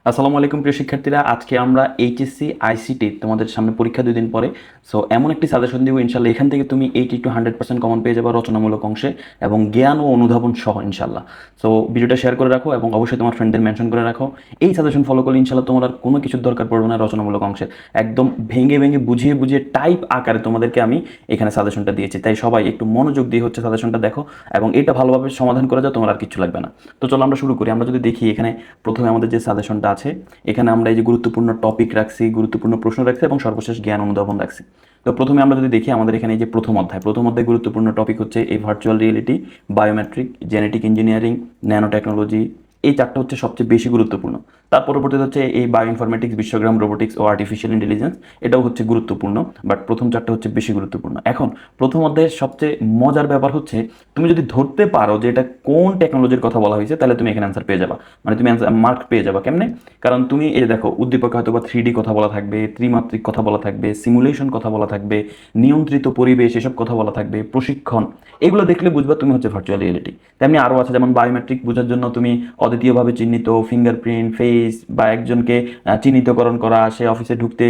আসসালামু আলাইকুম প্রিয় শিক্ষার্থীরা, আজকে আমরা এইচএসসি আইসিটি তোমাদের সামনে পরীক্ষা 2 দিন পরে। সো এমন একটি সাজেশন দিব ইনশাল্লাহ, এখান থেকে তুমি 80 to 100% কমন পেয়ে যাবে রচনামূলক অংশে এবং জ্ঞান ও অনুধাবন সহ ইনশাল্লাহ। সো ভিডিওটা শেয়ার করে রাখো এবং অবশ্যই তোমার ফ্রেন্ডদের মেনশন করে রাখো। এই সাজেশন ফলো করলে ইনশাল্লাহ তোমার আর কোনো কিছুর দরকার পড়বে না রচনামূলক অংশের। একদম ভেঙে ভেঙে বুঝিয়ে বুঝিয়ে টাইপ আকারে তোমাদেরকে আমি এখানে সাজেশনটা দিয়েছি, তাই সবাই একটু মনোযোগ দিয়ে হচ্ছে সাজেশনটা দেখো এবং এটা ভালোভাবে সমাধান করে যাও, তোমার আর কিছু লাগবে না। তো চলো আমরা শুরু করি। আমরা যদি দেখি এখানে প্রথমে আমাদের যে সাজেশনটা আছে, এখানে আমরা এই যে গুরুত্বপূর্ণ টপিক রাখছি, গুরুত্বপূর্ণ প্রশ্ন রাখছি এবং সর্বশেষ জ্ঞান অনুধাবন রাখছি। তো প্রথমে আমরা যদি দেখি আমাদের এখানে এই যে প্রথম অধ্যায় গুরুত্বপূর্ণ টপিক হচ্ছে এই virtual reality, biometric, genetic engineering, nano technology. এই চারটা হচ্ছে সবচেয়ে বেশি গুরুত্বপূর্ণ। তার পরবর্তীতে হচ্ছে এই বায়ো ইনফরমেটিক্স, বিশ্বগ্রাম, রোবোটিক্স ও আর্টিফিশিয়াল ইন্টেলিজেন্স। এটাও হচ্ছে গুরুত্বপূর্ণ, বাট প্রথম চারটা হচ্ছে বেশি গুরুত্বপূর্ণ। এখন প্রথম অধ্যায়ের সবচেয়ে মজার ব্যাপার হচ্ছে তুমি যদি ধরতে পারো যে এটা কোন টেকনোলজির কথা বলা হয়েছে, তাহলে তুমি এখানে অ্যান্সার পেয়ে যাবা। মানে তুমি অ্যান্সার মার্ক পেয়ে যাবা কেমনে? কারণ তুমি এই দেখো, উদ্দীপকে হয়তো বা 3D কথা বলা থাকবে, ত্রিমাত্রিক কথা বলা থাকবে, সিমুলেশন কথা বলা থাকবে, নিয়ন্ত্রিত পরিবেশ এসব কথা বলা থাকবে, প্রশিক্ষণ। এগুলো দেখলে বুঝবা তুমি হচ্ছে ভার্চুয়াল রিয়েলিটি। তেমনি আরও আছে, যেমন বায়োমেট্রিক বোঝার জন্য তুমি অদ্বিতীয়ভাবে চিহ্নিত ফিঙ্গারপ্রিন্ট, ফেস বা একজনকে চিহ্নিতকরণ করা, সে অফিসে ঢুকতে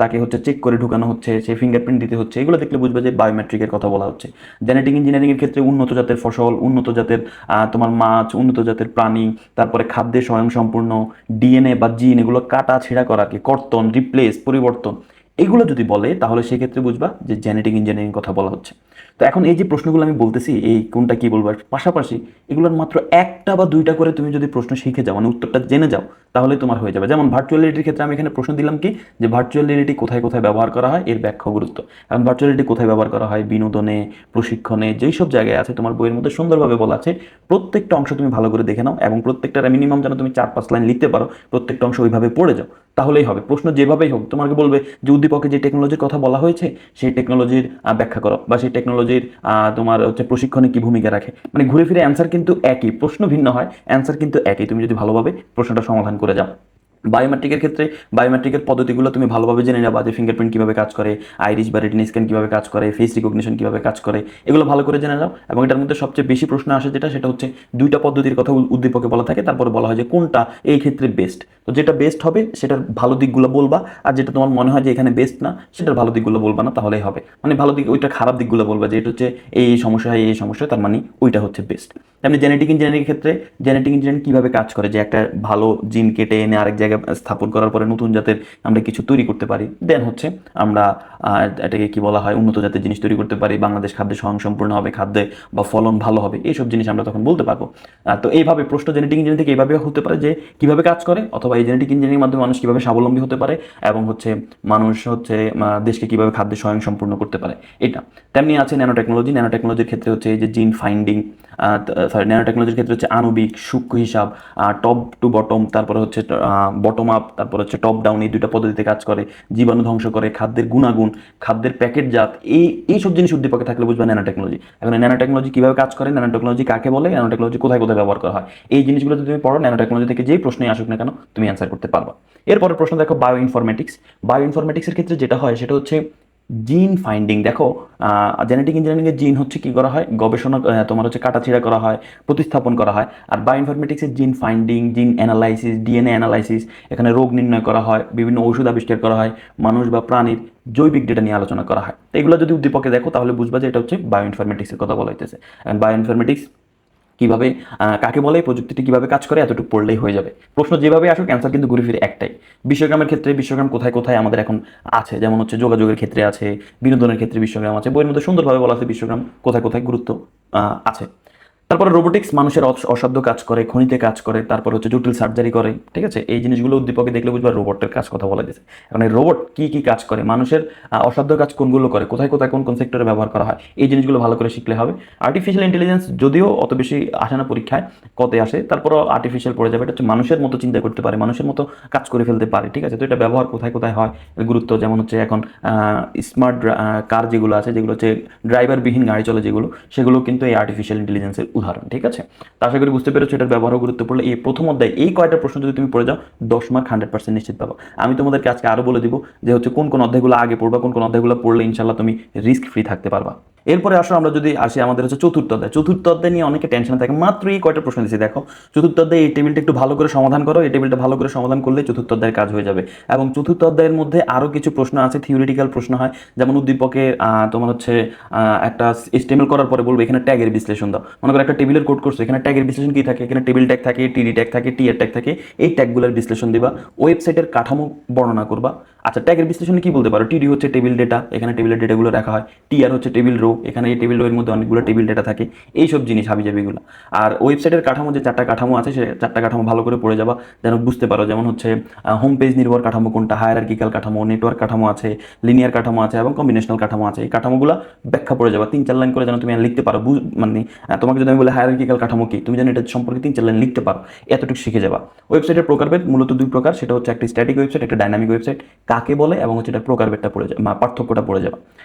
তাকে হচ্ছে চেক করে ঢুকানো হচ্ছে, সে ফিঙ্গারপ্রিন্ট দিতে হচ্ছে, এগুলো দেখলে বুঝবে যে বায়োমেট্রিকের কথা বলা হচ্ছে। জেনেটিক ইঞ্জিনিয়ারিংয়ের ক্ষেত্রে উন্নত জাতের ফসল, উন্নত জাতের তোমার মাছ, উন্নত জাতের প্রাণী, তারপরে খাদ্যে স্বয়ংসম্পূর্ণ, ডিএনএ বা জিন এগুলো কাটা ছেঁড়া করাকে কর্তন, রিপ্লেস, পরিবর্তন, এগুলো যদি বলে তাহলে সেক্ষেত্রে বুঝবা যে জেনেটিক ইঞ্জিনিয়ারিং কথা বলা হচ্ছে। তো এখন এই যে প্রশ্নগুলো আমি বলতেছি, এই কোনটা কি বলবো, পাশাপাশি এগুলোর মাত্র একটা বা দুইটা করে তুমি যদি প্রশ্ন শিখে যাও, মানে উত্তরটা জেনে যাও, তাহলে তোমার হয়ে যাবে। যেমন ভার্চুয়াল রিয়েলিটির ক্ষেত্রে আমি এখানে প্রশ্ন দিলাম কি, যে ভার্চুয়াল রিয়েলিটি কোথায় কোথায় ব্যবহার করা হয়, এর ব্যাখ্যা গুরুত্ব। এখন ভার্চুয়াল রিয়েলিটি কোথায় ব্যবহার করা হয়, বিনোদনে, প্রশিক্ষণে, যেই সব জায়গায় আছে তোমার বইয়ের মধ্যে সুন্দরভাবে বলা আছে। প্রত্যেকটা অংশ তুমি ভালো করে দেখে নাও এবং প্রত্যেকটা মিনিমাম যেন তুমি 4-5 লাইন লিখতে পারো, প্রত্যেকটা অংশ ওইভাবে পড়ে যাও, তাহলেই হবে। প্রশ্ন যেভাবেই হোক তোমাকে বলবে যে উদ্দীপকে যে টেকনোলজির কথা বলা হয়েছে সেই টেকনোলজির ব্যাখ্যা করো, বা সেই টেকনোলজির তোমার হচ্ছে প্রশিক্ষণে কি ভূমিকা রাখে। মানে ঘুরে ফিরে অ্যান্সার কিন্তু একই, প্রশ্ন ভিন্ন হয়, অ্যান্সার কিন্তু একই, তুমি যদি ভালোভাবে প্রশ্নটা সমাধান করে যাও। বায়োমেট্রিকের ক্ষেত্রে বায়োমেট্রিকের পদ্ধতিগুলো তুমি ভালোভাবে জেনে যাবা, যে ফিঙ্গারপ্রিন্ট কীভাবে কাজ করে, আইরিশ বা রেটিনা স্ক্যান কীভাবে কাজ করে, ফেস রিকগনিশন কীভাবে কাজ করে, এগুলো ভালো করে জেনে যাও। এবং এটার মধ্যে সবচেয়ে বেশি প্রশ্ন আসে সেটা হচ্ছে দুইটা পদ্ধতির কথা উদ্দীপকে বলা থাকে, তারপরে বলা হয় যে কোনটা এই ক্ষেত্রে বেস্ট। তো যেটা বেস্ট হবে সেটার ভালো দিকগুলো বলবা, আর যেটা তোমার মনে হয় যে এখানে বেস্ট না, সেটার ভালো দিকগুলো বলবা না, তাহলেই হবে। মানে ভালো দিক ওইটা, খারাপ দিকগুলো বলবা যে এটা হচ্ছে এই সমস্যা হয়, এই সমস্যা, তার মানে ওইটা হচ্ছে বেস্ট। তেমনি জেনেটিক ইঞ্জিনিয়ারিং ক্ষেত্রে জেনেটিক ইঞ্জিনিয়ারিং কীভাবে কাজ করে, যে একটা ভালো জিন কেটে এনে আরেক জায়গায় স্থাপন করার পরে নতুন জাতের আমরা কিছু তৈরি করতে পারি, দেন হচ্ছে আমরা এটাকে কি বলা হয়, উন্নত জাতের জিনিস তৈরি করতে পারি, বাংলাদেশ খাদ্যে স্বয়ংসম্পূর্ণ হবে, খাদ্যে বা ফলন ভালো হবে, এইসব জিনিস আমরা তখন বলতে পারবো। তো এইভাবে প্রশ্ন জেনেটিক ইঞ্জিনিয়ারিং থেকে এইভাবে হতে পারে যে কিভাবে কাজ করে, অথবা এই জেনেটিক ইঞ্জিনিয়ারিং মাধ্যমে মানুষ কিভাবে স্বাবলম্বী হতে পারে, এবং হচ্ছে মানুষ হচ্ছে দেশকে কিভাবে খাদ্যে স্বয়ংসম্পূর্ণ করতে পারে, এটা। তেমনি আছে ন্যানো টেকনোলজি। ন্যানো টেকনোলজির ক্ষেত্রে হচ্ছে এই যে জিন ফাইন্ডিং, ন্যানো টেকনোলজির ক্ষেত্রে হচ্ছে আণবিক, সূক্ষ্ম হিসাব, টপ টু বটম, তারপরে হচ্ছে বটম আপ, তারপর হচ্ছে টপ ডাউন, এই দুইটা পদ্ধতিতে কাজ করে, জীবাণু ধ্বংস করে, খাদ্যের গুণাগুণ, খাদ্যের প্যাকেটজাত, এইসব জিনিস উদ্দীপকে থাকলে বুঝবে ন্যানো টেকনোলজি। এখন ন্যানো টেকনোলজি কীভাবে কাজ করে, ন্যানো টেকনোলজি কাকে বলে, ন্যানো টেকনোলজি কোথায় কোথায় ব্যবহার করা হয়, এই জিনিসগুলো যদি তুমি পড়ো, ন্যানো টেকনোলজি থেকে যেই প্রশ্নই আসুক না কেন তুমি অ্যান্সার করতে পারবা। এরপরে প্রশ্ন দেখো বায়ো ইনফরমেটিক্স। বায়ো ইনফরমেটিক্সের ক্ষেত্রে যেটা হয় সেটা হচ্ছে জিন ফাইন্ডিং। দেখো, জেনেটিক ইঞ্জিনিয়ারিংয়ের জিন হচ্ছে কি করা হয়, গবেষণা তোমার হচ্ছে কাটাছিড়া করা হয়, প্রতিস্থাপন করা হয়। আর বায়ো ইনফরমেটিক্সের জিন ফাইন্ডিং, জিন অ্যানালাইসিস, ডিএনএ অ্যানালাইসিস, এখানে রোগ নির্ণয় করা হয়, বিভিন্ন ওষুধ আবিষ্কার করা হয়, মানুষ বা প্রাণীর জৈবিক ডেটা নিয়ে আলোচনা করা হয়। তো এগুলো যদি উদ্দীপকে দেখো তাহলে বুঝবা যে এটা হচ্ছে বায়ো ইনফরমেটিক্সের কথা বলা হইতেছে। বায়ো ইনফরমেটিক্স কীভাবে, কাকে বলে, প্রযুক্তিটি কীভাবে কাজ করে, এতটুকু পড়লেই হয়ে যাবে। প্রশ্ন যেভাবে আসুক অ্যান্সার কিন্তু ঘুরে ফিরে একটাই। বিশ্বগ্রামের ক্ষেত্রে বিশ্বগ্রাম কোথায় কোথায় আমাদের এখন আছে, যেমন হচ্ছে যোগাযোগের ক্ষেত্রে আছে, বিনোদনের ক্ষেত্রে বিশ্বগ্রাম আছে, বইয়ের মধ্যে সুন্দরভাবে বলা আছে বিশ্বগ্রাম কোথায় কোথায় গুরুত্ব আছে। তারপরে রোবোটিক্স মানুষের অসাধ্য কাজ করে, খনিতে কাজ করে, তারপর হচ্ছে জটিল সার্জারি করে, ঠিক আছে। এই জিনিসগুলো উদ্দীপকে দেখলে বুঝবা রোবটের কাজ কথা বলা গেছে। এখন এই রোবট কি কি কাজ করে, মানুষের অসাধ্য কাজ কোনগুলো করে, কোথায় কোথায় কোন কোন সেক্টরে ব্যবহার করা হয়, এই জিনিসগুলো ভালো করে শিখলে হবে। আর্টিফিশিয়াল ইন্টেলিজেন্স যদিও অত বেশি আসে না পরীক্ষায়, কতে আসে, তারপরও আর্টিফিশিয়াল পড়ে যাবে। এটা হচ্ছে মানুষের মতো চিন্তা করতে পারে, মানুষের মতো কাজ করে ফেলতে পারে, ঠিক আছে। তো এটা ব্যবহার কোথায় কোথায় হয়, এর গুরুত্ব, যেমন হচ্ছে এখন স্মার্ট কার যেগুলো আছে, যেগুলো হচ্ছে ড্রাইভারবিহীন গাড়ি চলে যেগুলো, সেগুলো কিন্তু এই আর্টিফিশিয়াল ইন্টেলিজেন্সের উদাহরণ, ঠিক আছে। তা আশা করি বুঝতে পেরেছো এটার ব্যবহারও গুরুত্বপূর্ণ। এই প্রথম অধ্যায় এই কয়টা প্রশ্ন যদি তুমি পড়ে যাও 10 মার্ক 100% নিশ্চিত পাবো। আমি তোমাদেরকে আজকে আরও বলে দিব যে হচ্ছে কোন কোন অধ্যায়গুলো আগে পড়বা, কোন কোন অধ্যায়গুলো পড়লে ইনশাল্লাহ তুমি রিস্ক ফ্রি থাকতে পারবা। এরপরে আসো আমরা যদি আসি আমাদের হচ্ছে চতুর্থ অধ্যায় নিয়ে অনেকে টেনশন থাকে। মাত্র এই কয়টা প্রশ্ন দিচ্ছি দেখো। চতুর্থ অধ্যায়ে এই টেবিলটা একটু ভালো করে সমাধান করো, এই টেবিলটা ভালো করে সমাধান করলে চতুর্থ অধ্যায়ের কাজ হয়ে যাবে। এবং চতুর্থ অধ্যায়ের মধ্যে আরও কিছু প্রশ্ন আছে, থিওরিটিক্যাল প্রশ্ন হয়, যেমন উদ্দীপকের তোমার হচ্ছে একটা HTML করার পরে বলবো এখানে ট্যাগের বিশ্লেষণ দাও। মনে করো একটা টেবিলের কোড করছো, এখানে ট্যাগের বিশ্লেষণ কি থাকে, এখানে টেবিল ট্যাগ থাকে, টিডি ট্যাগ থাকে, টিআর ট্যাগ থাকে, এই ট্যাগগুলোর বিশ্লেষণ দিবা, ওয়েবসাইটের কাঠামো বর্ণনা করবা। আচ্ছা, ট্যাগের বিশ্লেষণে কি বলতে পারো, টিডি হচ্ছে টেবিল ডেটা, এখানে টেবিলের ডেটাগুলো রাখা হয়, টিআর হচ্ছে টেবিল রো, এখানে এই টেবিল রো এর মধ্যে অনেকগুলো টেবিল ডেটা থাকে, এইসব জিনিস হাবিজাবিগুলো। আর ওয়েবসাইটের কাঠামো যে 4টা কাঠামো আছে, সে 4টা কাঠামো ভালো করে পড়ে যাবা, যেন বুঝতে পারো। যেমন হচ্ছে হোম পেজ নির্ভর কাঠামো কোনটা, হায়ারার্কিক্যাল কাঠামো, নেটওয়ার্ক কাঠামো আছে, লিনিয়ার কাঠামো আছে এবং কম্বিনেশনাল কাঠামো আছে। এই কাঠামোগুলো ব্যাখ্যা পড়ে যাবা 3-4 লাইন করে, যেন তুমি লিখতে পারো। মানে তোমাকে যদি আমি বলি হায়ারার্কিক্যাল কাঠামো কি, তুমি যেন এটা সম্পর্কে 3-4 লাইন লিখতে পারো, এতটুকু শিখে যাবা। ওয়েবসাইটের প্রকারভেদ মূলত 2 প্রকার, সেটা হচ্ছে একটা স্ট্যাটিক ওয়েবসাইট, একটা ডাইনামিক ওয়েবসাইট কাকে বলে, এবং হচ্ছে এটা প্রকারভেদটা পড়ে যাবে, পার্থক্যটা পড়ে যাবে।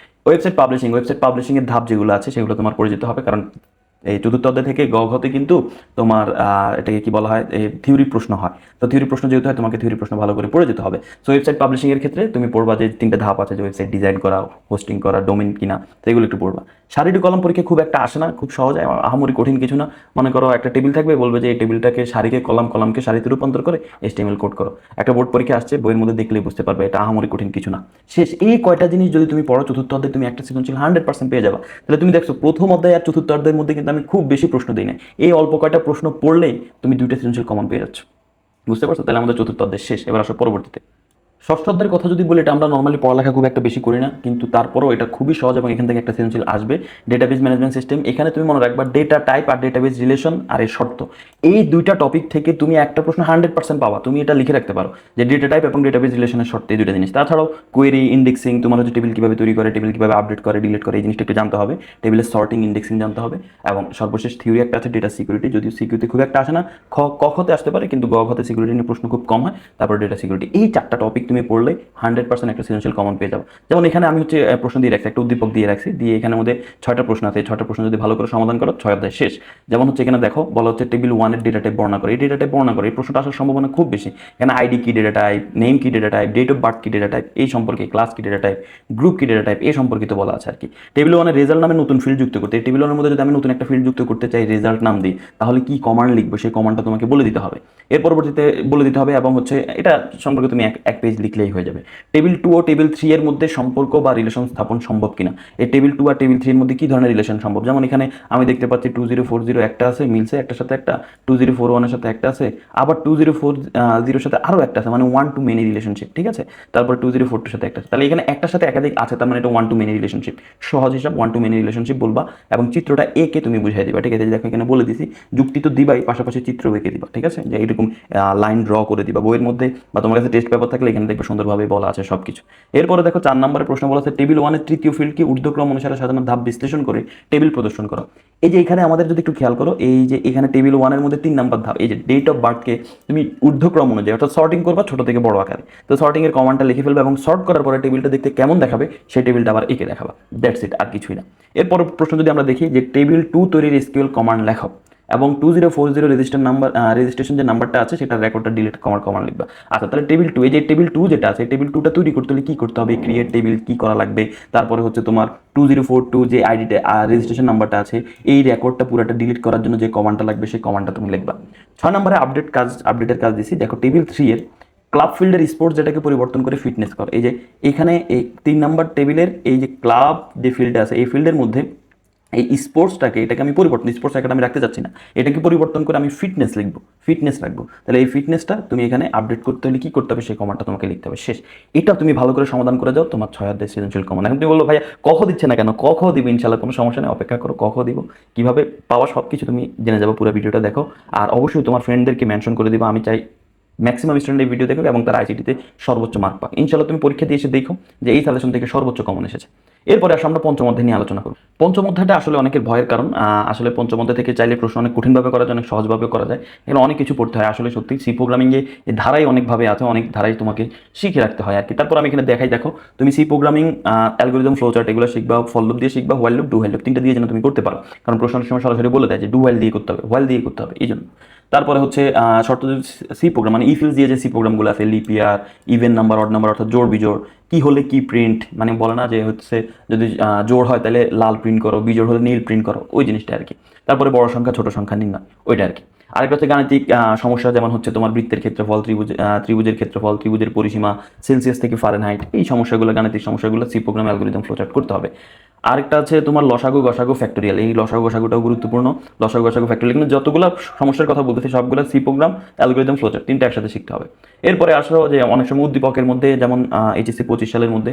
ওয়েবসাইট পাবলিশিং এর ধাপ যেগুলো আছে সেগুলো তোমার পড়ে যেতে হবে, কারণ এই চতুর্থ অধ্যায় থেকে গতে কিন্তু তোমার এটাকে কি বলা হয়, থিওরি প্রশ্ন হয়। তো থিওরি প্রশ্ন যেহেতু হয়, তোমাকে থিওরি প্রশ্ন ভালো করে পড়ে যেতে হবে। সো ওয়েবসাইট পাবলিশিং এর ক্ষেত্রে তুমি পড়বা যে 3টে ধাপ আছে, যে ওয়েবসাইট ডিজাইন করা, হোস্টিং করা, ডোমেইন কিনা, তো এগুলো একটু পড়বা। সারিটি কলম পরীক্ষা খুব একটা আসে না, খুব সহজ, আহামরি কঠিন কিছু না। মনে করো একটা টেবিল থাকবে, বলবে যে এই টেবিলটাকে সারিকে কলাম, কলামকে সারিতে রূপান্তর করে HTML কোড করো। একটা বোর্ড পরীক্ষা আসছে, বইয়ের মধ্যে দেখলেই বুঝতে পারবে, এটা আহামরি কঠিন কিছু না। শেষ। এই কয়টা জিনিস যদি তুমি পড়ো চতুর্থ অধ্যায়ে, তুমি একটা সৃজনশীল 100% পেয়ে যাবা। তাহলে তুমি দেখছো প্রথম অধ্যায় আর চতুর্থ অধ্যায়ের মধ্যে কিন্তু আমি খুব বেশি প্রশ্ন দিই না, এই অল্প কয়টা প্রশ্ন পড়লেই তুমি 2টা সৃজনশীল কমন পেয়ে যাচ্ছ। বুঝতে পারছো? তাহলে আমাদের চতুর্থ অধ্যায় শেষ। এবার আসো পরবর্তীতে। ষষ্ঠ অধ্যায়ের কথা যদি বলি, এটা আমরা নর্মালি পড়ালেখা খুব একটা বেশি করি না, কিন্তু তারপরেও এটা খুবই সহজ এবং এখান থেকে একটা সৃজনশীল আসবে। Database management system. এখানে তুমি মনে রাখবা ডেটা টাইপ আর ডেটাবেজ রিলেশন আর এর শর্ত, এই 2টা টপিক থেকে তুমি একটা প্রশ্ন 100% পাবা। তুমি এটা লিখে রাখতে পারো যে ডেটা টাইপ এবং ডেটাবেজ রিলেশনের শর্ত, এই 2টা জিনিস। তাছাড়াও কোয়েরি, ইন্ডেক্সিং, তোমার হচ্ছে টেবিল কীভাবে তৈরি করে, টেবিল কীভাবে আপডেট করে, ডিলিট করে, এই জিনিসটা একটু জানতে হবে। টেবিলের সর্টিং, ইন্ডেক্সিং জানতে হবে। এবং সর্বশেষ থিওরি একটা আছে, ডেটা সিকিউরিটি। যদিও সিকিউরিটি খুব একটা আসে না, কখতে আসতে পারে, কিন্তু গখতে সিকিউরিটি নিয়ে প্রশ্ন খুব কম হয়। তারপর ডেটা সিকিউরিটি। এই 4টা টপিক তুমি পড়লে 100% একটা সৃজনশীল কমন পেয়ে যাবো। যেমন এখানে আমি হচ্ছে প্রশ্ন দিয়ে রাখছি, একটা উদ্দীপক দিয়ে রাখছি, দিয়ে এখানে মধ্যে 6টা প্রশ্ন আছে। 6টা প্রশ্ন যদি ভালো করে সমাধান করো, 6 অধ্যায় শেষ। যেমন হচ্ছে এখানে দেখো, বলা হচ্ছে টেবিল 1 এর ডেটা টাইপ বর্ণনা করে। এই ডেটা টাইপ বর্ণনা করে, এই প্রশ্নটা আসার সম্ভাবনা খুব বেশি। এখানে আইডি কি ডেটা টাইপ, নেম কি data type, date of birth কি ডেটা টাইপ, এই সম্পর্কে, ক্লাস কি ডেটা টাইপ, গ্রুপ কি ডেটা টাইপ, এই সম্পর্কিত বলা আছে আর কি। টেবিল 1 এর রেজাল্ট নামে নতুন ফিল্ড যুক্ত করতে, এই টেবিল 1 এর মধ্যে যদি আমি নতুন একটা ফিল্ড যুক্ত করতে চাই, রেজাল্ট নাম দিই, তাহলে কি কমান্ড লিখবো, সেই কমান্ডটা তোমাকে বলে দিতে হবে। এর পরবর্তীতে বলে দিতে হবে, এবং হচ্ছে এটা সম্পর্কে তুমি এক পেজ লিখলেই হয়ে যাবে। টেবিল 2 ও টেবিল 3 এর মধ্যে সম্পর্ক বা রিলেশন স্থাপন সম্ভব কিনা, এই টেবিল 2 আর টেবিল 3 এর মধ্যে কি ধরনের রিলেশন সম্ভব। যেমন এখানে আমি দেখতে পাচ্ছি 2040 একটা আছে, মিলছে একটার সাথে একটা, 2041 এর সাথে একটা আছে, আবার 2040 এর সাথে আরও একটা আছে, মানে 1 টু মেনি রিলেশনশিপ। ঠিক আছে, তারপর 2042 এর সাথে একটা আছে, তাহলে এখানে একটার সাথে একাধিক আছে, তার মানে এটা 1 টু মেনি রিলেশনশিপ। সহজ হিসাব, 1 টু মেনি রিলেশনশিপ বলবা, এবং চিত্রটা একে তুমি বুঝিয়ে দিবা। ঠিক আছে, দেখো এখানে বলে দিছি, যুক্তি তো দিবাই, পাশাপাশি চিত্র এঁকে দিবা। ঠিক আছে, যে এরকম লাইন ড্র করে দিবা বইয়ের মধ্যে, বা তোমার কাছে টেস্ট পেপার থাকলে এখানে দেখবে সুন্দরভাবে বলা আছে সব কিছু। এরপরে দেখো 4 নম্বরের প্রশ্ন বলা আছে, টেবিল 1 এর তৃতীয় ফিল্ডকে ঊর্ধ্বক্রম অনুসারে সাজানোর ধাপ বিশ্লেষণ করে টেবিল প্রদর্শন করো। এই যে এখানে আমাদের যদি একটু খেয়াল করো, এই যে এখানে টেবিল 1 এর মধ্যে 3 নম্বর ধাপ, এই যে ডেট অফ বার্থকে তুমি ঊর্ধ্বক্রম অনুযায়ী অর্থাৎ সর্টিং করবা ছোট থেকে বড় আকারে। তো সর্টিং এর কমান্ডটা লিখে ফেলবে, এবং সর্ট করার পরে টেবিলটা দেখতে কেমন দেখাবে সেই টেবিলটা আবার এঁকে দেখাবা। দ্যাটস ইট, আর কিছুই না। এরপর প্রশ্ন যদি আমরা দেখি, যে টেবিল 2 তৈরির এসকিউএল কমান্ড লেখো, এবং 2040 রেজিস্ট্রেশন যে নাম্বারটা আছে সেটা রেকর্ডটা ডিলিট কমান্ড লিখবা। আচ্ছা, তাহলে টেবিল 2, এই যে টেবিল 2 যেটা আছে, টেবিল 2টা তৈরি করতে হলে কি করতে হবে, ক্রিয়েট টেবিল কি করা লাগবে, তারপরে হচ্ছে তোমার 2042 যে আইডিটা রেজিস্ট্রেশন নাম্বারটা আছে, এই রেকর্ডটা পুরোটা ডিলিট করার জন্য যে কমান্ডটা লাগবে সেই কমান্ডটা তুমি লিখবা। 6 নম্বরে আপডেটের কাজ দিছি। দেখো টেবিল 3 এর ক্লাব ফিল্ডের স্পোর্টস যেটাকে পরিবর্তন করে ফিটনেস কর। এই যে এখানে এই 3 নম্বর টেবিলের এই যে ক্লাব যে ফিল্ডে আছে, এই ফিল্ডের মধ্যে এই এটাকে আমি পরিবর্তন, স্পোর্টস একটা আমি রাখতে চাচ্ছি না, এটাকে পরিবর্তন করে আমি ফিটনেস লিখবো, ফিটনেস রাখবো। তাহলে এই ফিটনেসটা তুমি এখানে আপডেট করতে হলে কি করতে হবে, সেই কমান্ডটা তোমাকে লিখতে হবে। শেষ। এটা তুমি ভালো করে সমাধান করে যাও, তোমার 6 অধ্যায় সৃজনশীল কমন। এখন তুমি বলবো ভাইয়া কখ দিচ্ছে না কেন, কখ দিব ইনশাল্লাহ, কোনো সমস্যা নেই, অপেক্ষা করো, কখ দিব কিভাবে পাওয়া সব কিছু তুমি জেনে যাবো। পুরো ভিডিওটা দেখো, আর অবশ্যই তোমার ফ্রেন্ডদেরকে মেনশন করে দিবা। আমি চাই ম্যাক্সিমাম স্টুডেন্ট এই ভিডিও দেখবে এবং তারা আইসিটিতে সর্বোচ্চ মার্ক পাক। ইনশাল্লাহ তুমি পরীক্ষা দিয়ে এসে দেখো যে এই সাজেশন থেকে সর্বোচ্চ কমন এসেছে। এরপরে আসলে আমরা পঞ্চম অধ্যায় নিয়ে আলোচনা করব। পঞ্চম অধ্যায়টা আসলে অনেকের ভয়ের কারণ। আসলে পঞ্চম অধ্যায় থেকে চাইলে প্রশ্ন অনেক কঠিনভাবে করা যায়, অনেক সহজভাবে করা যায়। এখানে অনেক কিছু পড়তে হয় আসলে, সত্যি সি প্রোগ্রামিংয়ে ধারাই অনেকভাবে আছে, অনেক ধারাই তোমাকে শিখে রাখতে হয় আর কি। তারপর আমি এখানে দেখাই, দেখো তুমি সি প্রোগ্রামিং অ্যালগোরিদম, ফ্লোচার্ট এগুলো শিখবা, ফর লুপ দিয়ে শিখবা, while loop, do while loop, 3টা দিয়ে যেন তুমি করতে পারো। কারণ প্রশ্ন সময় সরাসরি বলে দেয় যে ডু হোয়াইল দিয়ে করতে হবে, হোয়াইল দিয়ে করতে হবে, এই জন্য। তারপরে হচ্ছে শর্ত সি প্রোগ্রাম মানে ইফিলস দিয়ে যে সি প্রোগ্রামগুলো আছে, leap year, even number, odd number অর্থাৎ জোড় বিজোড়, কি হলে কি প্রিন্ট, মানে বলে না যে হচ্ছে যদি জোড় হয় তাহলে লাল প্রিন্ট করো, বিজোড় হলে নীল প্রিন্ট করো, ওই জিনিসটা আর কি। তারপরে বড় সংখ্যা ছোট সংখ্যা নির্ণয়, ওইটা আর কি। আরেকটা হচ্ছে গাণিতিক সমস্যা, যেমন হচ্ছে তোমার বৃত্তের ক্ষেত্রফল, ত্রিভুজের ক্ষেত্রফল, ত্রিভুজের পরিসীমা, সেলসিয়াস থেকে ফারেনহাইট, এই সমস্যাগুলো, গাণিতিক সমস্যাগুলো সি প্রোগ্রাম অ্যালগরিদম ফ্লোচার্ট করতে হবে। আরেকটা আছে তোমার লসাগু গসাগু ফ্যাক্টোরিয়াল, এই লসাগু গসাগুটাও গুরুত্বপূর্ণ। লসাগু গসাগু ফ্যাক্টোরিয়াল কিন্তু যতগুলো সমস্যার কথা বলতেছি সবগুলো সি প্রোগ্রাম অ্যালগরিদম ফ্লোচার্ট, তিনটা একসাথে শিখতে হবে। এরপরে আসো যে অনেক সময় উদ্দীপকের মধ্যে, যেমন এইচএসসি 25 সালের মধ্যে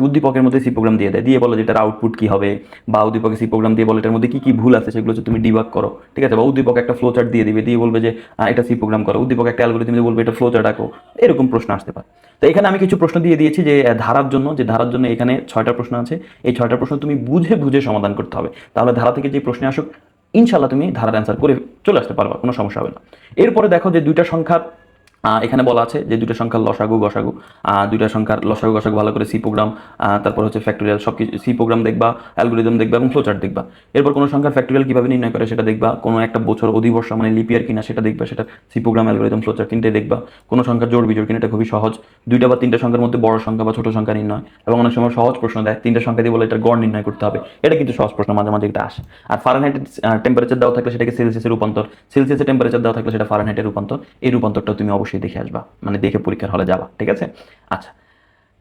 উদ্দীপকের মধ্যে সি প্রোগ্রাম দিয়ে দেয়, দিয়ে বলে যে এটার আউটপুট কি হবে, বা উদ্দীপকে সি প্রোগ্রাম দিয়ে বলে এটার মধ্যে কি কি ভুল আছে সেগুলো হচ্ছে তুমি ডিবাগ করো, ঠিক আছে। বা উদ্দীপক একটা ফ্লোচার্ট দিয়ে দিবে, দিয়ে বলবে যে এটা সি প্রোগ্রাম করো, উদ্দীপক একটা অ্যালগরিদম দিয়ে বলবে এটা ফ্লোচার্ট আঁকো, এরকম প্রশ্ন আসতে পারে। তো এখানে আমি কিছু প্রশ্ন দিয়ে দিয়েছি যে ধারার জন্য, যে ধারার জন্য এখানে 6টা প্রশ্ন আছে, এই 6টা প্রশ্ন তুমি বুঝে বুঝে সমাধান করতে হবে, তাহলে ধারা থেকে যে প্রশ্ন আসুক ইনশাল্লাহ তুমি ধারার অ্যান্সার করে চলে আসতে পারবা, কোনো সমস্যা হবে না। এরপরে দেখো যে দুইটা সংখ্যার এখানে বলা আছে যে দুটো সংখ্যার লসাগু গসাগু, দুইটা সংখ্যার লসাগু গসাগু ভালো করে সি প্রোগ্রাম, তারপর হচ্ছে ফ্যাক্টোরিয়াল, সব কিছু সি প্রোগ্রাম দেখবা, অ্যালগরিদম দেখবা এবং ফ্লোচার্ট দেখবা। এরপর কোনো সংখ্যার ফ্যাক্টোরিয়াল কীভাবে নির্ণয় করে সেটা দেখবা, কোনো একটা বছর অধিবর্ষ মানে লিপিয়ার কিনা সেটা দেখবা, সেটা সি প্রোগ্রাম অ্যালগরিদম ফ্লোচার্ট তিনটাই দেখবা। কোনো সংখ্যার জোড় বিজোড় কিনা, এটা খুবই সহজ, দুইটা বা তিনটা সংখ্যার মধ্যে বড় সংখ্যা বা ছোট সংখ্যা নির্ণয়, এবং অনেক সময় সহজ প্রশ্ন দেয়, তিনটা সংখ্যা দিয়ে বলে এটার গড় নির্ণয় করতে হবে, এটা কিন্তু সহজ প্রশ্ন, মাঝে মাঝে এটা আসে। আর ফারেনহাইটের টেম্পারেচার দেওয়া থাকলে সেটাকে সেলসিয়াসের রূপান্তর, সেলসিয়াসের টেম্পারেচার দেওয়া থাকলে সেটা ফারেনহাইটের রূপান্তর, এই রূপান্তরটা তুমি অবশ্যই দেখে আসবা, মানে দেখে পরীক্ষার হলে যাবা, ঠিক আছে। আচ্ছা,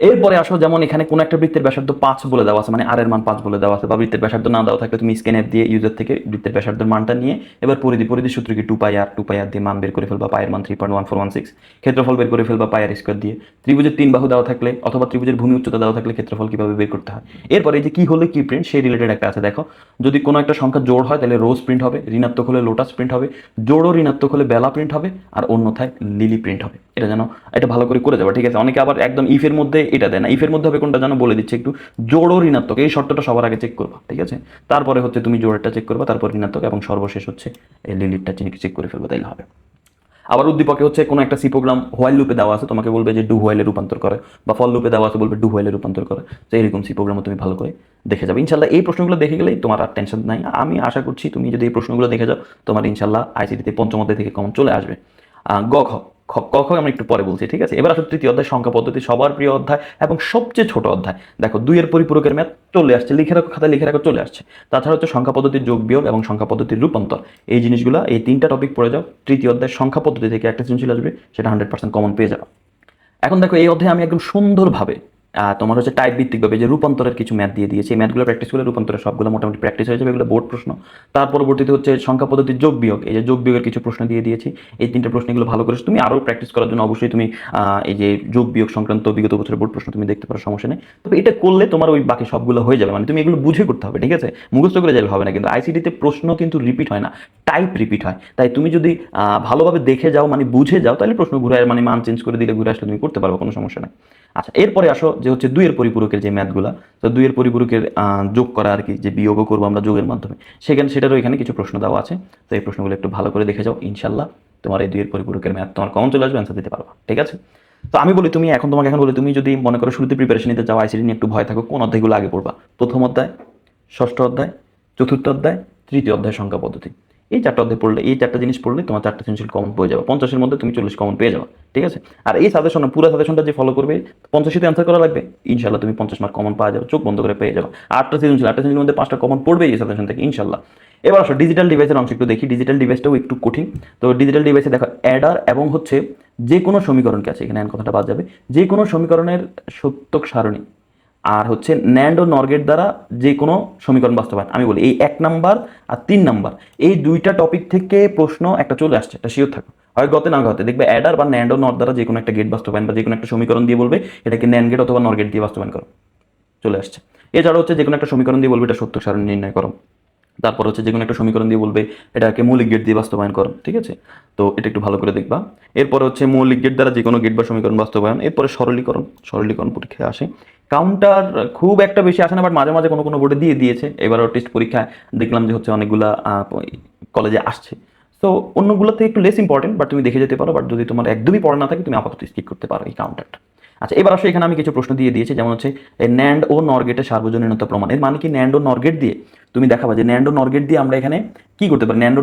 এরপরে আসো, যেমন এখানে কোন একটা বৃত্তের ব্যাসার্ধ 5 বলে দেওয়া আছে, মানে আর এর মান 5 বলে দেওয়া আছে, বা বৃত্তের ব্যাসার্ধ না দেওয়া থাকলে তুমি স্ক্যান অ্যাপ দিয়ে ইউজার থেকে বৃত্তের ব্যাসার্ধের মানটা নিয়ে এবার পরিধি সূত্র কি 2 পাই আর দিয়ে মান বের করে ফেলবা, পায়ের মান 3.1416, ক্ষেত্রফল বের করে ফেলবা পাই আর স্কয়ার দিয়ে। ত্রিভুজের 3 বাহু দেওয়া থাকলে অথবা ত্রিভুজের ভূমি উচ্চতা দেওয়া থাকলে ক্ষেত্রফল কিভাবে বের করতে হয়। এরপরে এই যে কি হলে কি প্রিন্ট, সেই রিলেটেড একটা আছে, দেখো যদি কোনো একটা সংখ্যা জোড় হয় তাহলে রোজ প্রিন্ট হবে, ঋণাত্মক হলে লোটাস প্রিন্ট হবে, জোড় ও ঋণাত্মক হলে বেলা প্রিন্ট হবে, আর অন্যথায় লিলি প্রিন্ট হবে। এটা যেন এটা ভালো করে যাবে, ঠিক আছে। অনেকে আবার একদম ইফের মধ্যে এটা দেয় না, ইফের মধ্যে হবে কোনটা যেন বলে দিচ্ছে একটু, জোড় ও ঋণাত্মক, এই শর্তটা সবার আগে চেক করবা, ঠিক আছে। তারপরে হচ্ছে তুমি জোড়েরটা চেক করবা, তারপর ঋণাত্মক, এবং সর্বশেষ হচ্ছে এই লিলিটটা চেক করে ফেলবা, তাইলে হবে। আবার উদ্দীপকে হচ্ছে কোনো একটা সি প্রোগ্রাম হোয়াইল লুপে দেওয়া আছে, তোমাকে বলবে যে ডু হোয়াইলে রূপান্তর করে, বা ফল লুপে দেওয়া আছে বলবে ডু হোয়াইলে রূপান্তর করে। তো এরকম সি প্রোগ্রামও তুমি ভালো করে দেখে যাবে ইনশাল্লাহ। এই প্রশ্নগুলো দেখে গেলেই তোমার আর টেনশন নাই। আমি আশা করছি তুমি যদি এই প্রশ্নগুলো দেখে যাও, তোমার ইনশাল্লাহ আইসিটিতে পঞ্চম অধ্যায় থেকে কমন চলে আসবে। গ খ ক খ আমরা একটু পরে বলছি, ঠিক আছে। এবার আসলে তৃতীয় অধ্যায়, সংখ্যা পদ্ধতি, সবার প্রিয় অধ্যায় এবং সবচেয়ে ছোট অধ্যায়। দেখো 2 এর পরিপূরকের ম্যাথ চলে আসছে, লিখে রাখো, খাতায় লিখে রাখো, চলে আসছে। তাছাড়া হচ্ছে সংখ্যা পদ্ধতির যোগ বিয়োগ এবং সংখ্যা পদ্ধতির রূপান্তর, এই জিনিসগুলো, এই 3টা টপিক পড়ে যাও। তৃতীয় অধ্যায় সংখ্যা পদ্ধতি থেকে একটা সৃজনশীল আসবে, সেটা 100% কমন পেয়ে যাবে। এখন দেখো এই অধ্যায়ে আমি একদম সুন্দরভাবে তোমার হচ্ছে টাইপ ভিত্তিকভাবে যে রূপান্তরের কিছু ম্যাথ দিয়ে দিয়েছি, এই ম্যাথগুলো প্র্যাকটিস করলে রূপান্তরের সবগুলো মোটামুটি প্র্যাকটিস হয়ে যাবে, এগুলো বোর্ড প্রশ্ন। তার পরবর্তীতে হচ্ছে সংখ্যা পদ্ধতির যোগ বিয়োগ, এই যে যোগ বিয়োগের কিছু প্রশ্ন দিয়ে দিয়েছি, এই 3টা প্রশ্নগুলো ভালো করে তুমি আরও প্র্যাকটিস করার জন্য অবশ্যই তুমি এই যে যোগ বিয়োগ সংক্রান্ত বিগত বছরের বোর্ড প্রশ্ন তুমি দেখতে পারো, সমস্যা নেই। তবে এটা করলে তোমার ওই বাকি সবগুলো হয়ে যাবে, মানে তুমি এগুলো বুঝে করতে হবে, ঠিক আছে। মুখস্থ করে যাবে হবে না, কিন্তু আইসিটিতে প্রশ্ন কিন্তু রিপিট হয় না, টাইপ রিপিট হয়। তাই তুমি যদি ভালোভাবে দেখে যাও, মানে বুঝে যাও, তাহলে প্রশ্ন ঘুরে মানে মান চেঞ্জ করে দিলে ঘুরে আসলে তুমি করতে পারবে, কোনো সমস্যা নেই। আচ্ছা, এরপরে আসো যে হচ্ছে 2 এর পরিপূরকের যে ম্যাথগুলো, তো 2 এর পরিপূরকের যোগ করা আর কি, যে বিয়োগও করবো আমরা যোগের মাধ্যমে, সেটারও এখানে কিছু প্রশ্ন দেওয়া আছে। তো এই প্রশ্নগুলো একটু ভালো করে দেখে যাও, ইনশাল্লাহ তোমার এই 2 এর পরিপূরকের ম্যাথ তোমার কমন চলে আসবে, অ্যান্সার দিতে পারবা, ঠিক আছে। তো আমি বলি তোমাকে এখন বলি, তুমি যদি মনে করো শুরুতে প্রিপারেশন নিতে চাও, আইসিটি নিয়ে একটু ভয় থাকো, কোন অধ্যায়গুলো আগে পড়বা? প্রথম অধ্যায়, ষষ্ঠ অধ্যায়, চতুর্থ অধ্যায়, তৃতীয় অধ্যায় সংখ্যা পদ্ধতি, এই 4টা অধ্যায় পড়লে, এই 4টা জিনিস পড়লে তোমার 4টা সৃজনশীল কমন পেয়ে যাবে, 50-এর মধ্যে তুমি 40 কমন পেয়ে যাবে, ঠিক আছে। আর এই সাজেশন, পুরো সাজেশনটা যে ফলো করবে, 50-তে অ্যান্সার করা লাগবে, ইনশাল্লাহ তুমি 50 মার্ক কমন পাওয়া যাবে, চোখ বন্ধ করে পেয়ে যাবে। 8টা সৃজনশীলের মধ্যে 5টা কমন পড়বে এই সাজেশন থেকে, ইনশাল্লাহ। এবার আসো ডিজিটাল ডিভাইসের অংশ একটু দেখি, ডিজিটাল ডিভাইসটাও একটু কঠিন। তো ডিজিটাল ডিভাইসে দেখো অ্যাডার এবং হচ্ছে যে কোনো সমীকরণকে আছে, এখানে কথাটা বাদ যাবে, যে কোনো সমীকরণের সত্যক সারণী, আর হচ্ছে ন্যান্ড ও নরগেট দ্বারা যে কোনো সমীকরণ বাস্তবায়ন। আমি বলি এই 1 নাম্বার আর 3 নাম্বার, এই 2টা টপিক থেকে প্রশ্ন একটা চলে আসছে, এটা শিওর থাকো, হয় গতে না গতে দেখবে অ্যাডার বা ন্যান্ড ও নর দ্বারা যে কোনো একটা গেট বাস্তবায়ন, বা যে কোনো একটা সমীকরণ দিয়ে বলবে এটাকে ন্যান্ড গেট অথবা নর গেট দিয়ে বাস্তবায়ন করো, চলে আসছে। এছাড়া হচ্ছে যে কোনো একটা সমীকরণ দিয়ে বলবে এটা সত্যক সারণী নির্ণয় করো, তারপর হচ্ছে যে কোনো একটা সমীকরণ দিয়ে বলবে এটাকে মৌলিক গেট দিয়ে বাস্তবায়ন করো, ঠিক আছে। তো এটা একটু ভালো করে দেখবা। এরপরে হচ্ছে মৌলিক গেট দ্বারা যে কোনো গেট বা সমীকরণ বাস্তবায়ন। এরপরে সরলীকরণ পরীক্ষায় আসে। কাউন্টার খুব একটা বেশি আসে না, বাট মাঝে মাঝে কোনো বোর্ডে দিয়ে দিয়েছে। এবারও টেস্ট পরীক্ষায় দেখলাম যে হচ্ছে অনেকগুলা কলেজে আসছে। তো অন্যগুলো থেকে একটু লেস ইম্পর্টেন্ট, বাট তুমি দেখে যেতে পারো। বাট যদি তোমার একদমই পড়া না থাকে, তুমি আপাতত স্কিপ করতে পারো এই কাউন্টারটা। আচ্ছা, এবার আসলে এখানে আমি কিছু প্রশ্ন দিয়ে দিয়েছি, যেমন হচ্ছে ন্যান্ড ও নর গেটের সার্বজনীনতা প্রমাণ। এর মানে কি, ন্যান্ড ও নর গেট দিয়ে তুমি দেখাবা যে ন্যান্ডো নরগেট দিয়ে আমরা এখানে কি করতে পারি। ন্যান্ডো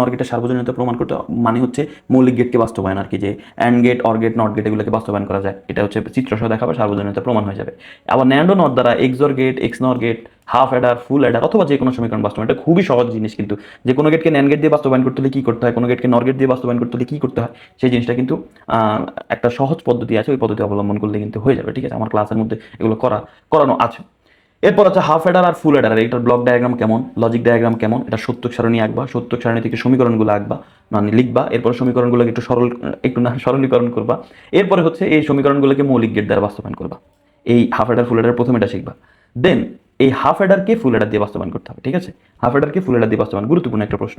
নরগেটের সার্বজনীনতা প্রমাণ করতে মানে হচ্ছে মৌলিক গেটকে বাস্তবায়ন আর কি, যে and gate, or gate, not gate এগুলোকে বাস্তবায়ন করা যায়। এটা হচ্ছে চিত্রসহ দেখাবে, সার্বজনীনতা প্রমাণ হয়ে যাবে। আবার ন্যান্ডো নট দ্বারা XOR gate, XNOR gate, half adder, full adder অথবা যে কোনো সমীকরণ বাস্তবায়ন। এটা খুবই সহজ জিনিস কিন্তু, যে কোনো গেটকে ন্যান্ড গেট দিয়ে বাস্তবায়ন করতে হলে কী করতে হয়, কোনো গেটকে নর গেট দিয়ে বাস্তবায়ন করতে হলে কী করতে হয়, সেই জিনিসটা কিন্তু একটা সহজ পদ্ধতি আছে, ওই পদ্ধতি অবলম্বন করলে কিন্তু হয়ে যাবে। ঠিক আছে, আমার ক্লাসের মধ্যে এগুলো করানো আছে। এরপর আছে হাফ অ্যাডার আর ফুল অ্যাডার। এটার ব্লক ডায়াগ্রাম কেমন, লজিক ডায়াগ্রাম কেমন, এটা সত্যক সারণী আঁকবা, সত্যক সারণী থেকে সমীকরণগুলো আঁকবা, মানে লিখবা। এরপর সমীকরণগুলোকে একটু সরলীকরণ করবা। এরপরে হচ্ছে এই সমীকরণগুলোকে মৌলিক গেট দ্বারা বাস্তবায়ন করবা। এই হাফ অ্যাডার ফুল অ্যাডার প্রথম এটা শিখবা। দেন এই হাফ অ্যাডারকে ফুল অ্যাডার দিয়ে বাস্তবায়ন করতে হবে। ঠিক আছে, হাফ অ্যাডারকে ফুল অ্যাডার দিয়ে বাস্তবায়ন, গুরুত্বপূর্ণ একটা প্রশ্ন।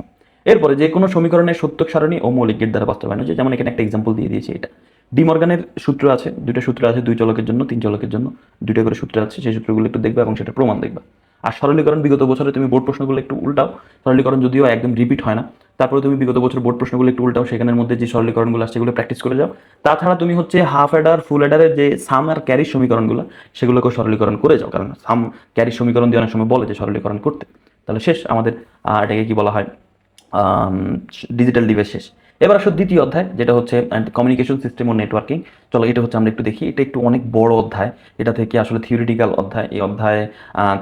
এরপরে যে কোনো সমীকরণের সত্যক সারণী ও মৌলিক গেট দ্বারা বাস্তবায়ন হচ্ছে, যেমন এখানে একটা এক্সাম্পল দিয়ে দিয়েছি। এটা ডিমর্গানের সূত্র আছে, দুইটা সূত্র আছে, 2 চলকের জন্য 3 চলকের জন্য দুইটা করে সূত্র আছে। সেই সূত্রগুলো একটু দেখবা এবং সেটা প্রমাণ দেখবা। আর সরলীকরণ বিগত বছরে তুমি বোর্ড প্রশ্নগুলো একটু উল্টাও। সরলীকরণ যদিও একদম রিপিট হয় না, তারপরে তুমি বিগত বছর বোর্ড প্রশ্নগুলো একটু উল্টাও, সেখানের মধ্যে যে সরলীকরণগুলো আসছে সেগুলো প্র্যাকটিস করে যাও। তাছাড়া তুমি হচ্ছে হাফ অ্যাডার ফুল অ্যাডারের যে সাম আর ক্যারির সমীকরণগুলো সেগুলোকেও সরলীকরণ করে যাও, কারণ সাম ক্যারির সমীকরণ দিয়ে অনেক সময় বলে যে সরলীকরণ করতে। তাহলে শেষ আমাদের এটাকে কি বলা হয়, ডিজিটাল ডিভাইস শেষ। এবার আসলে দ্বিতীয় অধ্যায়, যেটা হচ্ছে কমিউনিকেশন সিস্টেম ও নেটওয়ার্কিং। চলো এটা হচ্ছে আমরা একটু দেখি। এটা একটু অনেক বড় অধ্যায়, এটা থেকে আসলে থিওরিটিক্যাল অধ্যায়। এই অধ্যায়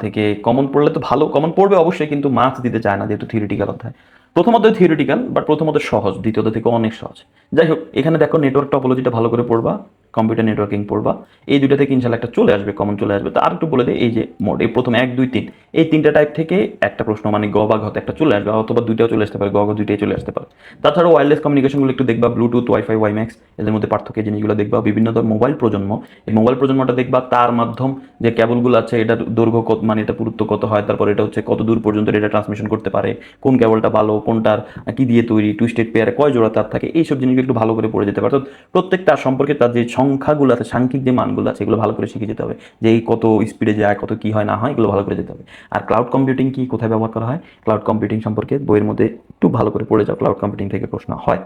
থেকে কমন পড়লে তো ভালো, কমন পড়বে অবশ্যই, কিন্তু মার্কস দিতে চায় না যেহেতু থিওরিটিক্যাল অধ্যায়। প্রথম অধ্যায় থিওরিটিক্যাল, বাট প্রথম অধ্যায় সহজ, দ্বিতীয় অধ্যায় থেকে অনেক সহজ। যাই হোক, এখানে দেখো নেটওয়ার্ক টপোলজিটা ভালো করে পড়বা, কম্পিউটার নেটওয়ার্কিং পড়বা। এই দুইটা থেকে ইনশাল্লাহ একটা চলে আসবে, কমন চলে আসবে। তো আর একটু বলে দেয়, এই যে মোট এই প্রথম 1 2 3 এই 3টা টাইপ থেকে একটা প্রশ্ন, মানে গ বা ঘতে একটা চলে আসবে, অথবা দুইটাও চলে আসতে পারে, গ দুইটাই চলে আসতে পারে। তাছাড়া ওয়্যারলেস কমিউনিকেশনগুলো একটু দেখবা, ব্লুটুথ, ওয়াইফাই, ওয়াইম্যাক্স, এদের মধ্যে পার্থক্য জিনিসগুলো দেখবা। বিভিন্ন ধরনের মোবাইল প্রজন্ম, এই মোবাইল প্রজন্মটা দেখবা। তার মাধ্যম যে কেবলগুলো আছে, এটার দৈর্ঘ্য কত, মানে এটা পুরুত্ব কত হয়, তারপর এটা হচ্ছে কত দূর পর্যন্ত এটা ট্রান্সমিশন করতে পারে, কোন কেবলটা ভালো, কোনটার কি দিয়ে তৈরি, টুইস্টেড পেয়ারে কয় জোড়া তার থাকে, এইসব জিনিসগুলো একটু ভালো করে পড়ে যেতে পারে। প্রত্যেকটা সম্পর্কে তার যে সংখ্যাগুলো আছে, সাংখ্যিক যে মানগুলো আছে, এগুলো ভালো করে শিখে যেতে হবে, যে এই কত স্পিডে যায়, কত কি হয় না হয়, এগুলো ভালো করে যেতে হবে। আর ক্লাউড কম্পিউটিং কি, কোথায় ব্যবহার করা হয়, ক্লাউড কম্পিউটিং সম্পর্কে বইয়ের মধ্যে একটু ভালো করে পড়ে যাও, ক্লাউড কম্পিউটিং থেকে প্রশ্ন হয়।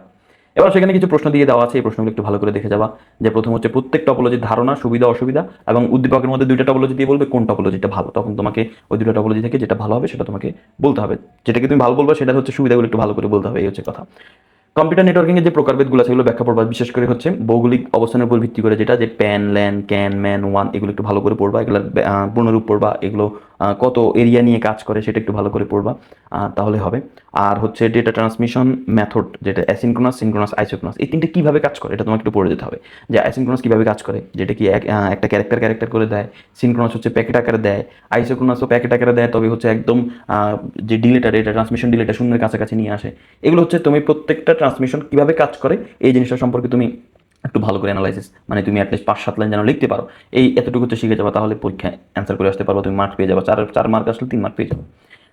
এবার সেখানে কিছু প্রশ্ন দিয়ে দেওয়া আছে, এই প্রশ্নগুলো একটু ভালো করে দেখে যাবা। যে প্রথম হচ্ছে প্রত্যেক টপোলজির ধারণা, সুবিধা, অসুবিধা, এবং উদ্দীপকের মধ্যে 2টা টপোলজি দিয়ে বলবে কোন টপোলজিটা ভালো। তখন তোমাকে ওই 2টা টপোলজি থেকে যেটা ভালো হবে সেটা তোমাকে বলতে হবে। যেটাকে তুমি ভালো বলবে সেটার হচ্ছে সুবিধাগুলো একটু ভালো করে বলতে হবে, এই হচ্ছে কথা। কম্পিউটার নেটওয়ার্কিং এর যে প্রকারভেদগুলো আছে এগুলো ব্যাখ্যা পড়বা, বিশেষ করে হচ্ছে ভৌগোলিক অবস্থানের উপর ভিত্তি করে, যেটা যে pan, LAN, can, man, one, এগুলো একটু ভালো করে পড়বা। এগুলোর পূর্ণরূপ পড়বা, এগুলো কত এরিয়া নিয়ে কাজ করে সেটা একটু ভালো করে পড়বা, তাহলে হবে। আর হচ্ছে ডেটা ট্রান্সমিশন মেথড, যেটা অ্যাসিনক্রোনাস, সিনক্রোনাস, আইসোক্রোনাস, এই 3টে কীভাবে কাজ করে এটা তোমাকে একটু পড়ে যেতে হবে। যে অ্যাসিনক্রোনাস কীভাবে কাজ করে, যেটা কি একটা ক্যারেক্টার করে দেয়। সিনক্রোনাস হচ্ছে প্যাকেট আকারে দেয়। আইসোক্রোনাসও প্যাকেট আকারে দেয়, তবে হচ্ছে একদম যে ডিলেটা, ডেটা ট্রান্সমিশন ডিলেটা শূন্যের কাছাকাছি নিয়ে আসে। এগুলো হচ্ছে তুমি প্রত্যেকটা ট্রান্সমিশন কীভাবে কাজ করে এই জিনিসটা সম্পর্কে তুমি একটু ভালো করে অ্যানালাইসিস, মানে তুমি অ্যাটলিস্ট 5-7 লাইন যেন লিখতে পারো, এই এতটুকু তো শিখে যাবা, তাহলে পরীক্ষায় অ্যান্সার করে আসতে পারবো, তুমি মার্ক পেয়ে যাবে। 4 মার্ক আসলে 3 মার্ক পেয়ে যাবে।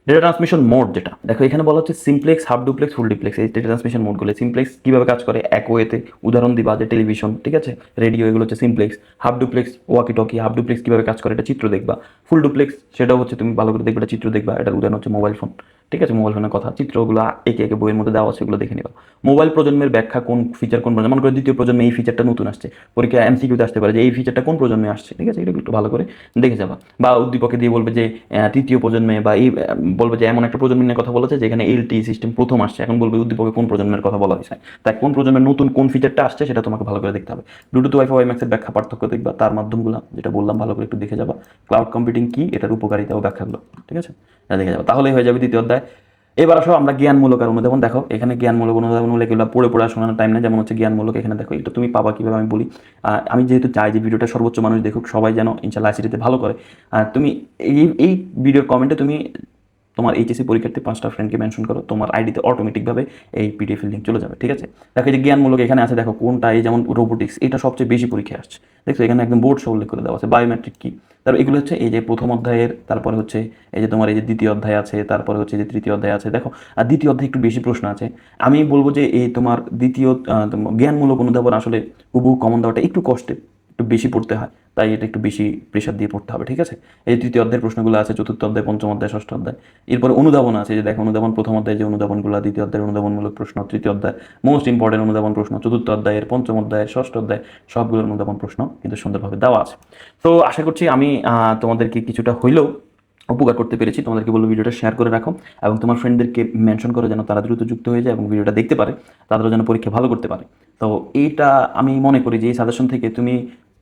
ডেটা ট্রান্সমিশন মোড, যেটা দেখো এখানে বলা হচ্ছে simplex, half duplex, full duplex, এই ডেটা ট্রান্সমিশন মোডগুলো। সিমপ্লেক্স কীভাবে কাজ করে, এক ওয়েতে উদাহরণ দিবা, যে টেলিভিশন, ঠিক আছে, রেডিও, এগুলো হচ্ছে simplex. Half duplex walkie talkie, half duplex কীভাবে কাজ করে এটা চিত্র দেখবা। ফুল ডুপ্লেক্স সেটাও হচ্ছে তুমি ভালো করে দেখবে, এটা চিত্র দেখবা। এটার উদাহরণ হচ্ছে মোবাইল ফোন, ঠিক আছে, মোবাইল ফোনের কথা, চিত্রগুলো একে একে বইয়ের মধ্যে দেওয়া আছে, সেগুলো দেখে নিবা। মোবাইল প্রজন্মের ব্যাখ্যা, কোন ফিচার কোন প্রজন্ম, মনে করে দ্বিতীয় প্রজন্মে এই ফিচারটা নতুন আসছে, পরীক্ষা এমসিকিউতে আসতে পারে যে এই ফিচারটা কোন প্রজন্মে আসছে, ঠিক আছে, এগুলো একটু ভালো করে দেখে যাবা। বা উদ্দীপকে দিয়ে বলবে যে তৃতীয় প্রজন্মে, বা এই বলবে যে এমন একটা প্রজন্মের কথা বলেছে যেখানে এলটি সিস্টেম প্রথম আসছে, এখন বলবে উদ্দীপকে কোন প্রজন্মের কথা বলা হয়েছে, তাই কোন প্রজন্মের নতুন কোন ফিচারটা আসছে সেটা তোমাকে ভালো করে দেখতে হবে। ব্লুটুথ, ওয়াইফাই, ওয়াইম্যাক্সের ব্যাখ্যা পার্থক্য দেখবা, তার মাধ্যমগুলো যেটা বললাম ভালো করে একটু দেখে যাবা। ক্লাউড কম্পিউটিং কি, এটার উপকারিতা ও ব্যাখ্যাগুলো, ঠিক আছে, এটা দেখে যাবা, তাহলেই হয়ে যাবে দ্বিতীয় অধ্যায়। এবার আসো আমরা জ্ঞানমূলক আর অনুধাবন। দেখো এখানে জ্ঞানমূলক অনুধাবনগুলো এগুলো পড়ে পড়ে শোনানোর টাইম নেই। যেমন হচ্ছে জ্ঞানমূলক, এখানে দেখো এটা তুমি পাবা কীভাবে আমি বলি। আমি যেহেতু চাই যে ভিডিওটা সর্বোচ্চ মানুষ দেখুক, সবাই যেন ইনশাল্লাহ আইসিটিতে ভালো করে, তুমি এই ভিডিওর কমেন্টে তুমি তোমার এইচএসসি পরীক্ষার্থী 5টা ফ্রেন্ডকে মেনশন করো, তোমার আইডিতে অটোমেটিকভাবে এই পিডিএফ লিঙ্ক চলে যাবে, ঠিক আছে। দেখো এই যে জ্ঞানমূলক এখানে আছে, দেখো কোনটা, এই যেমন রোবোটিক্স, এটা সবচেয়ে বেশি পরীক্ষায় আসছে, দেখছো এখানে একদম বোর্ড সহ উল্লেখ করে দেওয়া আছে। বায়োমেট্রিক কি, তারপর এগুলো হচ্ছে এই যে প্রথম অধ্যায়ের, তারপরে হচ্ছে এই যে তোমার এই যে দ্বিতীয় অধ্যায় আছে, তারপরে হচ্ছে যে তৃতীয় অধ্যায় আছে। দেখো আর দ্বিতীয় অধ্যায়ে একটু বেশি প্রশ্ন আছে। আমি বলবো যে এই তোমার দ্বিতীয় জ্ঞানমূলক অনুধাবন আসলে হুবহু কমন দেওয়াটা একটু কষ্টে, একটু বেশি পড়তে হয়, তাই এটা একটু বেশি প্রেশার দিয়ে পড়তে হবে, ঠিক আছে। এই তৃতীয় অধ্যায়ের প্রশ্নগুলো আছে, চতুর্থ অধ্যায়, পঞ্চম অধ্যায়, ষষ্ঠ অধ্যায়। এরপরে অনুধাবন আছে, যে দেখো অনুধাবন, প্রথম অধ্যায়ে যে অনুধাবনগুলো, দ্বিতীয় অধ্যায়ের অনুধাবনমূলক প্রশ্ন, তৃতীয় অধ্যায় মোস্ট ইম্পর্টেন্ট অনুধাবন প্রশ্ন, চতুর্থ অধ্যায়ের, পঞ্চম অধ্যায়ের, ষষ্ঠ অধ্যায়, সবগুলোর অনুধাবন প্রশ্ন কিন্তু সুন্দরভাবে দেওয়া আছে। তো আশা করছি আমি তোমাদেরকে কিছুটা হইলেও উপকার করতে পেরেছি। তোমাদেরকে বলবো ভিডিওটা শেয়ার করে রাখো এবং তোমার ফ্রেন্ডদেরকে মেনশন করো যেন তারা দ্রুত যুক্ত হয়ে যায় এবং ভিডিওটা দেখতে পারে, তাদেরও যেন পরীক্ষা ভালো করতে পারে। তো এইটা আমি মনে করি যে এই সাজেশন থেকে তুমি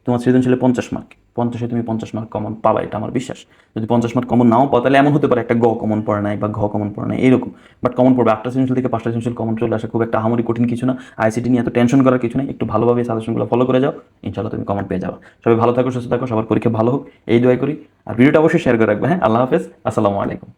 তোমার সৃজনশীলে 50 মার্ক, 50-এ তুমি 50 মার্ক কমন পাবা, এটা আমার বিশ্বাস। যদি 50 মার্ক কমন নাও পাও তাহলে এমন হতে পারে একটা গ কমন পড়ে নাই বা ঘ কমন পড়ে নাই এরকম, বাট কমন পড়বে। 8টা সৃজনশীল থেকে 5টা সৃজনশীল কমন চলে আসে, খুব একটা আহামরি কঠিন কিছু না। আইসিটি নিয়ে এত টেনশন করার কিছু নেই, একটু ভালোভাবে সাজেশনগুলো ফলো করে যাও, ইনশাল্লাহ তুমি কমন পেয়ে যাবে। সবাই ভালো থাকো, সুস্থ থাকো, সবার পরীক্ষা ভালো হোক এই দোয়াই করি। আর ভিডিওটা অবশ্যই শেয়ার করে রাখবে। হ্যাঁ, আল্লাহ হাফেজ, আসসালামু আলাইকুম।